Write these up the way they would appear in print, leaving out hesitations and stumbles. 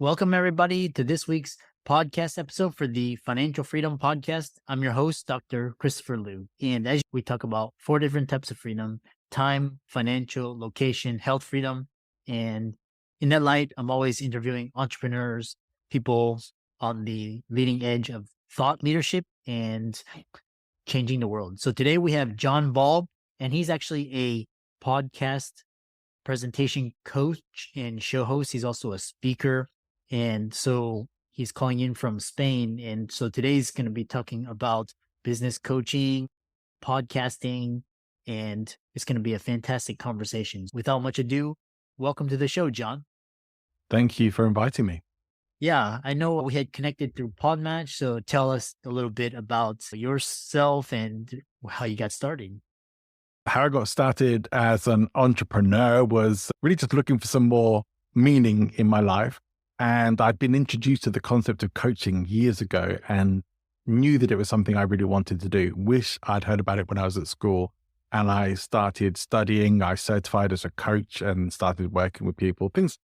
Welcome, everybody, to this week's podcast episode for the Financial Freedom Podcast. I'm your host, Dr. Christopher Liu. And as we talk about 4 different types of freedom: time, financial, location, health freedom. And in that light, I'm always interviewing entrepreneurs, people on the leading edge of thought leadership and changing the world. So today we have John Ball, and he's actually a podcast presentation coach and show host. He's also a speaker. And so he's calling in from Spain. And so today's going to be talking about business coaching, podcasting, and it's going to be a fantastic conversation. Without much ado, welcome to the show, John. Thank you for inviting me. Yeah, I know we had connected through Podmatch. So tell us a little bit about yourself and how you got started. How I got started as an entrepreneur was really just looking for some more meaning in my life. And I'd been introduced to the concept of coaching years ago and knew that it was something I really wanted to do. Wish I'd heard about it when I was at school. And I started studying. I certified as a coach and started working with people. Things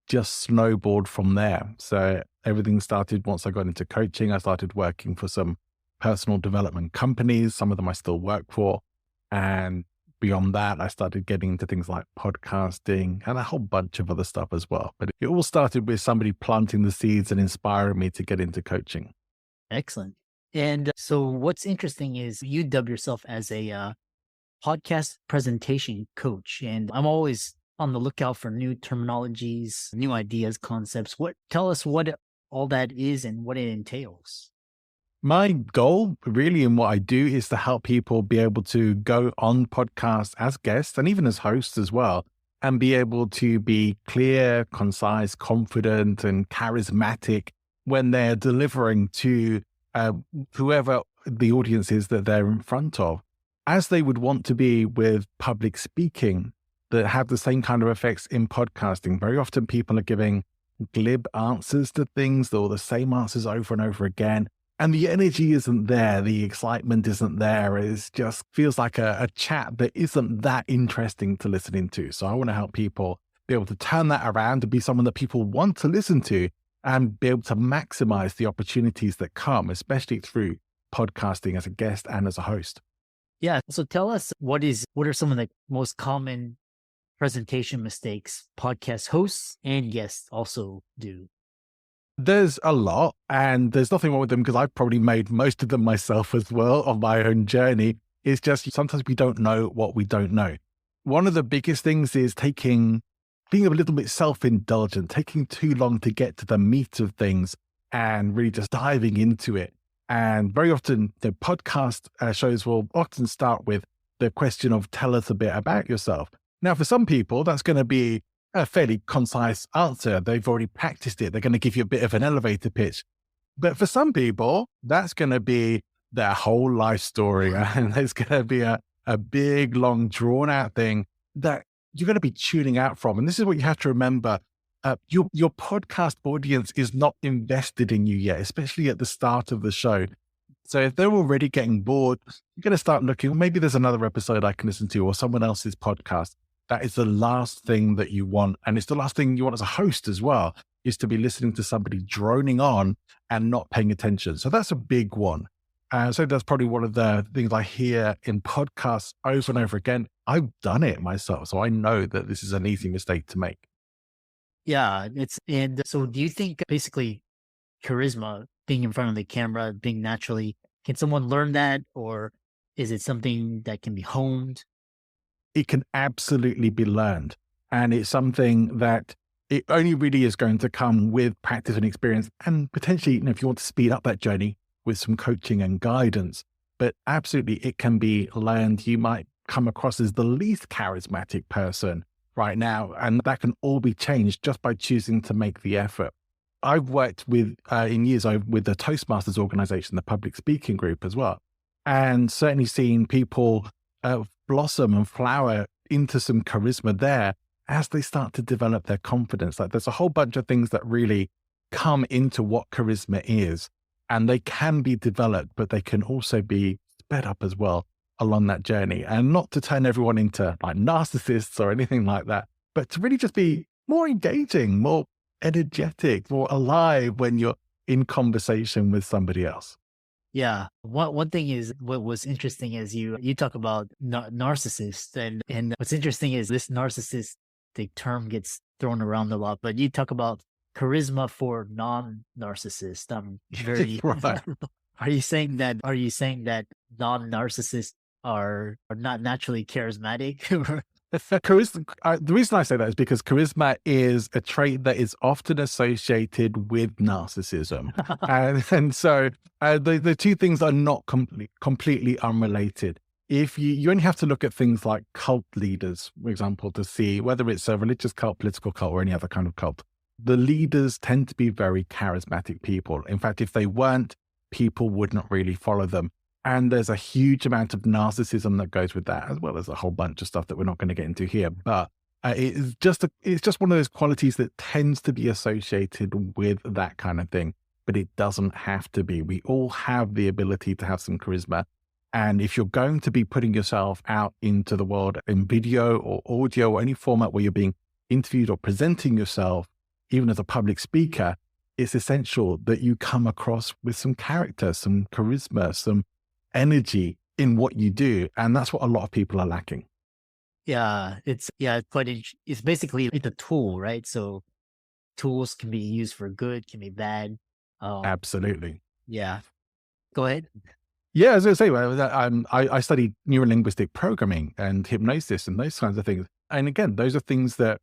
just snowballed from there. So everything started once I got into coaching. I started working for some personal development companies. Some of them I still work for. And beyond that, I started getting into things like podcasting and a whole bunch of other stuff as well. But it all started with somebody planting the seeds and inspiring me to get into coaching. Excellent. And so what's interesting is you dub yourself as a podcast presentation coach. And I'm always on the lookout for new terminologies, new ideas, concepts. Tell us what all that is and what it entails. My goal really in what I do is to help people be able to go on podcasts as guests and even as hosts as well, and be able to be clear, concise, confident, and charismatic when they're delivering to whoever the audience is that they're in front of, as they would want to be with public speaking, that have the same kind of effects in podcasting. Very often people are giving glib answers to things or the same answers over and over again. And the energy isn't there. The excitement isn't there. It just feels like a chat that isn't that interesting to listen into. So I want to help people be able to turn that around to be someone that people want to listen to and be able to maximize the opportunities that come, especially through podcasting as a guest and as a host. Yeah. So tell us what are some of the most common presentation mistakes podcast hosts and guests also do? There's a lot, and there's nothing wrong with them because I've probably made most of them myself as well on my own journey. It's just sometimes we don't know what we don't know. One of the biggest things is being a little bit self-indulgent, taking too long to get to the meat of things and really just diving into it. And very often the podcast shows will often start with the question of tell us a bit about yourself. Now, for some people, that's going to be a fairly concise answer. They've already practiced it. They're going to give you a bit of an elevator pitch. But for some people, that's going to be their whole life story. And there's going to be a big, long, drawn out thing that you're going to be tuning out from. And this is what you have to remember. Your podcast audience is not invested in you yet, especially at the start of the show. So if they're already getting bored, you're going to start looking, maybe there's another episode I can listen to or someone else's podcast. That is the last thing that you want. And it's the last thing you want as a host as well, is to be listening to somebody droning on and not paying attention. So that's a big one. So that's probably one of the things I hear in podcasts over and over again. I've done it myself, so I know that this is an easy mistake to make. Yeah. And so do you think basically charisma, being in front of the camera, being naturally, can someone learn that, or is it something that can be honed? It can absolutely be learned. And it's something that it only really is going to come with practice and experience. And potentially, if you want to speed up that journey with some coaching and guidance, but absolutely it can be learned. You might come across as the least charismatic person right now, and that can all be changed just by choosing to make the effort. I've worked with, in years, with the Toastmasters organization, the public speaking group as well, and certainly seen people blossom and flower into some charisma there as they start to develop their confidence. Like there's a whole bunch of things that really come into what charisma is, and they can be developed, but they can also be sped up as well along that journey. And not to turn everyone into like narcissists or anything like that, but to really just be more engaging, more energetic, more alive when you're in conversation with somebody else. Yeah. One thing is what was interesting is you talk about narcissists, and what's interesting is this narcissistic term gets thrown around a lot, but you talk about charisma for non-narcissists. I'm very Right. are you saying that non-narcissists are not naturally charismatic? Charisma, the reason I say that is because charisma is a trait that is often associated with narcissism. And so the two things are not completely unrelated. If you only have to look at things like cult leaders, for example, to see whether it's a religious cult, political cult, or any other kind of cult. The leaders tend to be very charismatic people. In fact, if they weren't, people would not really follow them. And there's a huge amount of narcissism that goes with that, as well as a whole bunch of stuff that we're not going to get into here. But it's just one of those qualities that tends to be associated with that kind of thing. But it doesn't have to be. We all have the ability to have some charisma. And if you're going to be putting yourself out into the world in video or audio or any format where you're being interviewed or presenting yourself, even as a public speaker, it's essential that you come across with some character, some charisma, some energy in what you do. And that's what a lot of people are lacking. Yeah, it's it's basically like a tool, right? So tools can be used for good, can be bad. Um, Absolutely. yeah. Go ahead. Yeah, as I say, I studied neurolinguistic programming and hypnosis and those kinds of things. And again, those are things that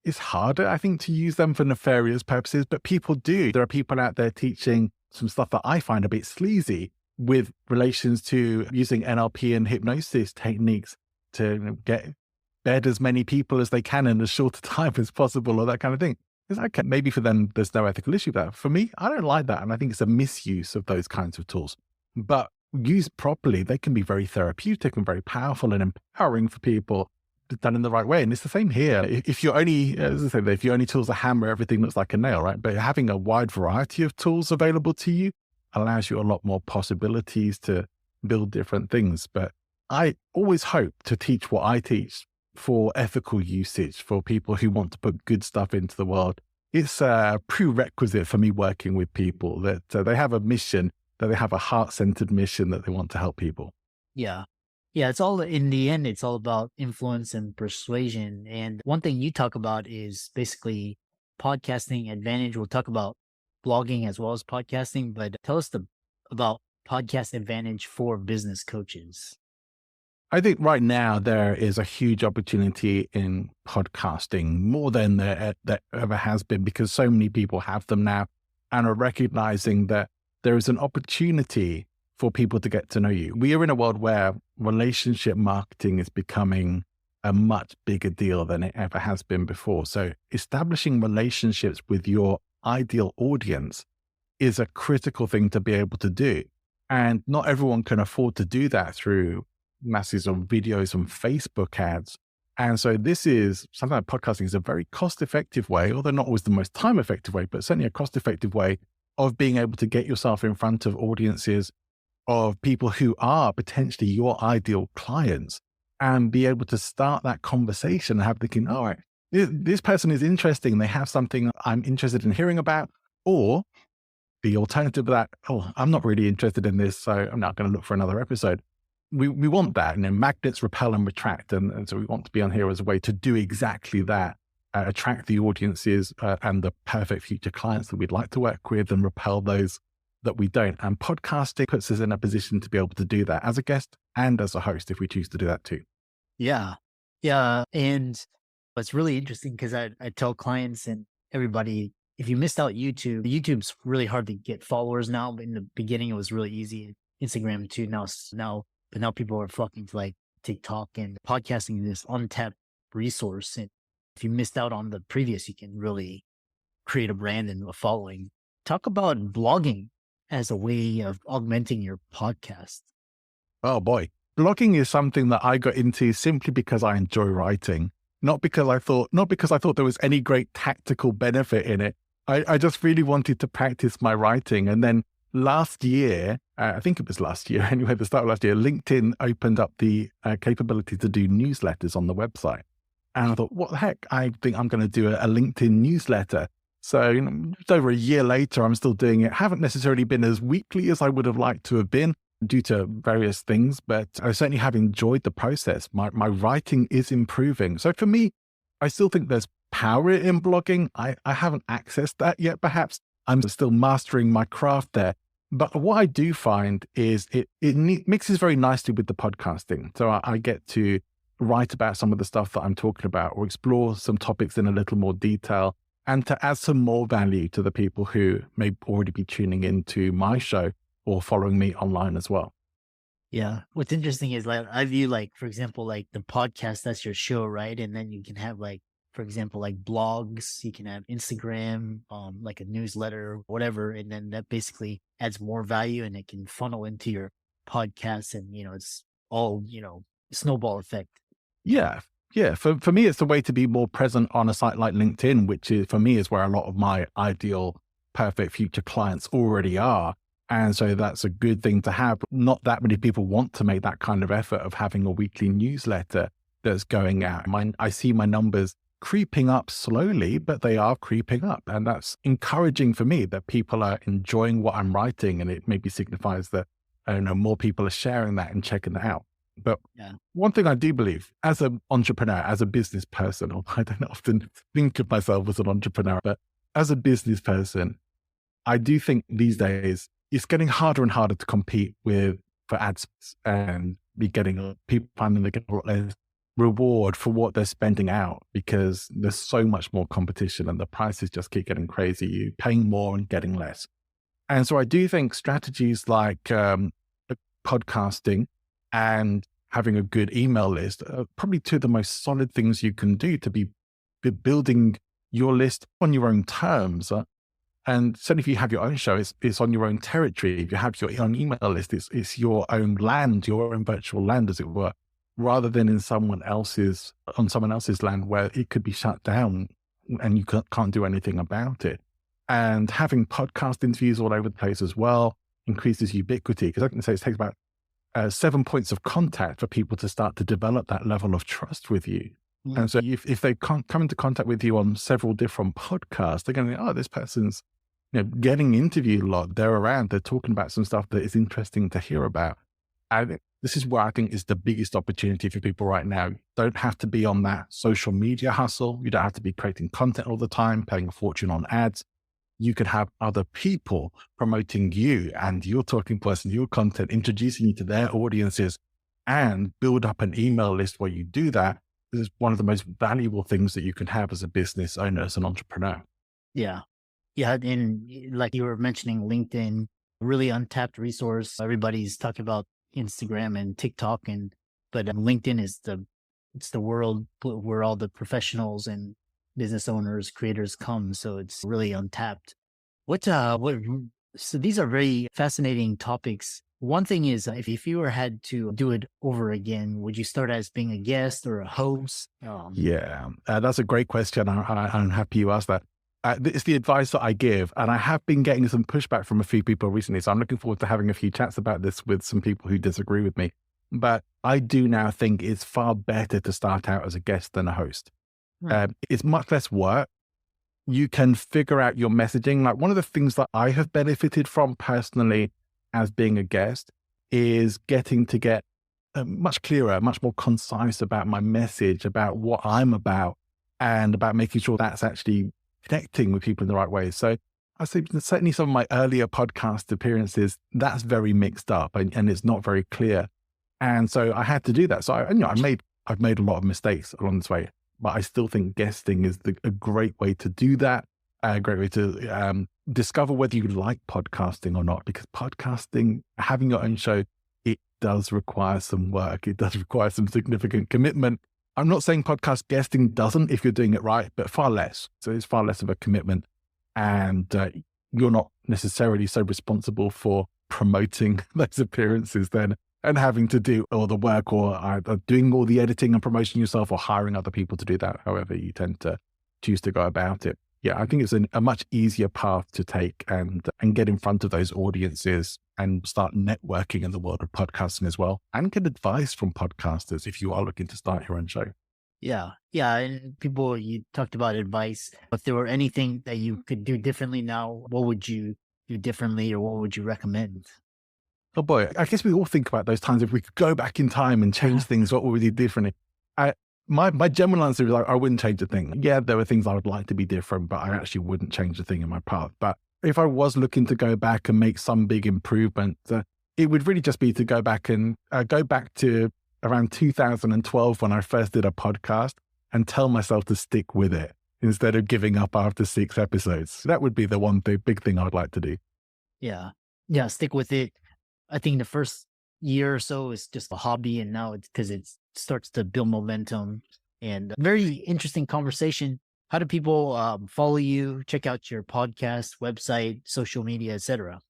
it's harder, I think, to use them for nefarious purposes, but people do. There are people out there teaching some stuff that I find a bit sleazy with relations to using NLP and hypnosis techniques to get bed as many people as they can in as short a time as possible, or that kind of thing. It's okay. Maybe for them, there's no ethical issue there. For me, I don't like that. And I think it's a misuse of those kinds of tools. But used properly, they can be very therapeutic and very powerful and empowering for people done in the right way. And it's the same here. If you're only, as I said, if your only tool's a hammer, everything looks like a nail, right? But having a wide variety of tools available to you allows you a lot more possibilities to build different things. But I always hope to teach what I teach for ethical usage, for people who want to put good stuff into the world. It's a prerequisite for me working with people that they have a mission, that they have a heart-centered mission that they want to help people. Yeah. Yeah, it's all in the end, it's all about influence and persuasion. And one thing you talk about is basically podcasting advantage. We'll talk about blogging as well as podcasting, but tell us about podcast advantage for business coaches. I think right now there is a huge opportunity in podcasting, more than there ever has been, because so many people have them now and are recognizing that there is an opportunity for people to get to know you. We are in a world where relationship marketing is becoming a much bigger deal than it ever has been before. So establishing relationships with your ideal audience is a critical thing to be able to do. And not everyone can afford to do that through masses of videos and Facebook ads. And so this is something like podcasting is a very cost-effective way, although not always the most time-effective way, but certainly a cost-effective way of being able to get yourself in front of audiences of people who are potentially your ideal clients and be able to start that conversation and have thinking, all right, this person is interesting. They have something I'm interested in hearing about. Or the alternative of that, oh, I'm not really interested in this, so I'm not going to look for another episode. We want that. And then magnets repel and retract. And so we want to be on here as a way to do exactly that, attract the audiences and the perfect future clients that we'd like to work with and repel those that we don't. And podcasting puts us in a position to be able to do that as a guest and as a host, if we choose to do that too. Yeah. Yeah. And it's really interesting because I tell clients and everybody, if you missed out YouTube's really hard to get followers now. But in the beginning, it was really easy. Instagram too. But now people are flocking to like TikTok, and podcasting is this untapped resource. And if you missed out on the previous, you can really create a brand and a following. Talk about blogging as a way of augmenting your podcast. Oh boy. Blogging is something that I got into simply because I enjoy writing, not because I thought there was any great tactical benefit in it. I just really wanted to practice my writing. And then last year, I think it was last year anyway, the start of last year, LinkedIn opened up the capability to do newsletters on the website. And I thought, what the heck? I think I'm going to do a LinkedIn newsletter. So, just over a year later, I'm still doing it. Haven't necessarily been as weekly as I would have liked to have been due to various things, but I certainly have enjoyed the process. My writing is improving. So for me, I still think there's power in blogging. I haven't accessed that yet, perhaps. I'm still mastering my craft there. But what I do find is it mixes very nicely with the podcasting. So I get to write about some of the stuff that I'm talking about or explore some topics in a little more detail and to add some more value to the people who may already be tuning into my show or following me online as well. Yeah. What's interesting is like I view like, for example, like the podcast, that's your show, right? And then you can have like, for example, like blogs, you can have Instagram, like a newsletter, whatever, and then that basically adds more value and it can funnel into your podcast and it's all, snowball effect. Yeah. Yeah. For me, it's the way to be more present on a site like LinkedIn, which is for me is where a lot of my ideal perfect future clients already are. And so that's a good thing to have. Not that many people want to make that kind of effort of having a weekly newsletter that's going out. I see my numbers creeping up slowly, but they are creeping up. And that's encouraging for me that people are enjoying what I'm writing. And it maybe signifies that, I don't know, more people are sharing that and checking that out. But Yeah. one thing I do believe as an entrepreneur, as a business person, or I don't often think of myself as an entrepreneur, but as a business person, I do think these days it's getting harder and harder to compete for ads and be getting people finding they get a lot less reward for what they're spending out because there's so much more competition and the prices just keep getting crazy. You're paying more and getting less. And so I do think strategies like podcasting and having a good email list are probably two of the most solid things you can do to be building your list on your own terms. And certainly if you have your own show, it's on your own territory. If you have your own email list, it's your own land, your own virtual land, as it were, rather than on someone else's land where it could be shut down and you can't do anything about it. And having podcast interviews all over the place as well increases ubiquity. Because I can say it takes about 7 points of contact for people to start to develop that level of trust with you. Mm. And so if they come into contact with you on several different podcasts, they're going to think, oh, this person's getting interviewed a lot. They're around. They're talking about some stuff that is interesting to hear about. And this is where I think is the biggest opportunity for people right now. You don't have to be on that social media hustle. You don't have to be creating content all the time, paying a fortune on ads. You could have other people promoting you and your talking points and your content, introducing you to their audiences and build up an email list where you do that. This is one of the most valuable things that you can have as a business owner, as an entrepreneur. Yeah. Yeah. And like you were mentioning, LinkedIn, really untapped resource. Everybody's talking about Instagram and TikTok, but LinkedIn is it's the world where all the professionals and business owners, creators come. So it's really untapped. So these are very fascinating topics. One thing is, if you had to do it over again, would you start as being a guest or a host? Yeah, that's a great question. I'm happy you asked that. It's the advice that I give, and I have been getting some pushback from a few people recently. So I'm looking forward to having a few chats about this with some people who disagree with me. But I do now think it's far better to start out as a guest than a host. It's much less work. You can figure out your messaging. Like one of the things that I have benefited from personally as being a guest is getting to get much clearer, much more concise about my message, about what I'm about, and about making sure that's actually connecting with people in the right way. So I say certainly some of my earlier podcast appearances, that's very mixed up and it's not very clear. And so I had to do that. So I've made a lot of mistakes along this way, but I still think guesting is a great way to do that. A great way to discover whether you like podcasting or not, because podcasting, having your own show, it does require some work. It does require some significant commitment. I'm not saying podcast guesting doesn't if you're doing it right, but far less. So it's far less of a commitment. And you're not necessarily so responsible for promoting those appearances then and having to do all the work or either doing all the editing and promotion yourself or hiring other people to do that, however you tend to choose to go about it. Yeah, I think it's a much easier path to take and get in front of those audiences and start networking in the world of podcasting as well, and get advice from podcasters if you are looking to start your own show. Yeah. Yeah. And people, you talked about advice. If there were anything that you could do differently now, what would you do differently or what would you recommend? Oh boy, I guess we all think about those times if we could go back in time and change things, what would we do differently? I, my general answer is like, I wouldn't change a thing. Yeah, there were things I would like to be different, but I actually wouldn't change a thing in my path. But if I was looking to go back and make some big improvement, it would really just be to go back to around 2012 when I first did a podcast and tell myself to stick with it instead of giving up after 6 episodes. That would be the one big thing I would like to do. Yeah. Yeah. Stick with it. I think the first year or so is just a hobby. And now it's because it starts to build momentum and very interesting conversation. How do people follow you, check out your podcast, website, social media, etc.?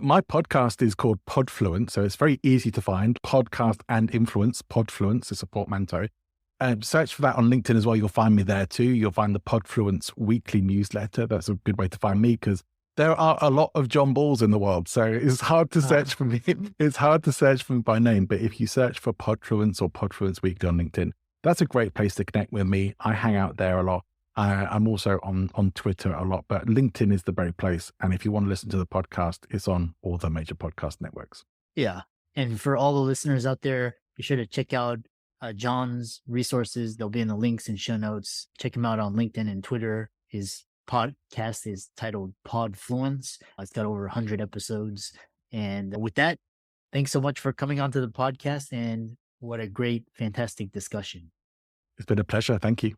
My podcast is called Podfluence, so it's very easy to find. Podcast and influence, Podfluence is a portmanteau. Search for that on LinkedIn as well. You'll find me there too. You'll find the Podfluence weekly newsletter. That's a good way to find me because there are a lot of John Balls in the world. So it's hard to search for me. It's hard to search for me by name. But if you search for Podfluence or Podfluence Weekly on LinkedIn, that's a great place to connect with me. I hang out there a lot. I'm also on Twitter a lot, but LinkedIn is the very place. And if you want to listen to the podcast, it's on all the major podcast networks. Yeah. And for all the listeners out there, be sure to check out John's resources. They'll be in the links and show notes. Check him out on LinkedIn and Twitter. His podcast is titled Podfluence. It's got over 100 episodes. And with that, thanks so much for coming onto the podcast. And what a great, fantastic discussion. It's been a pleasure. Thank you.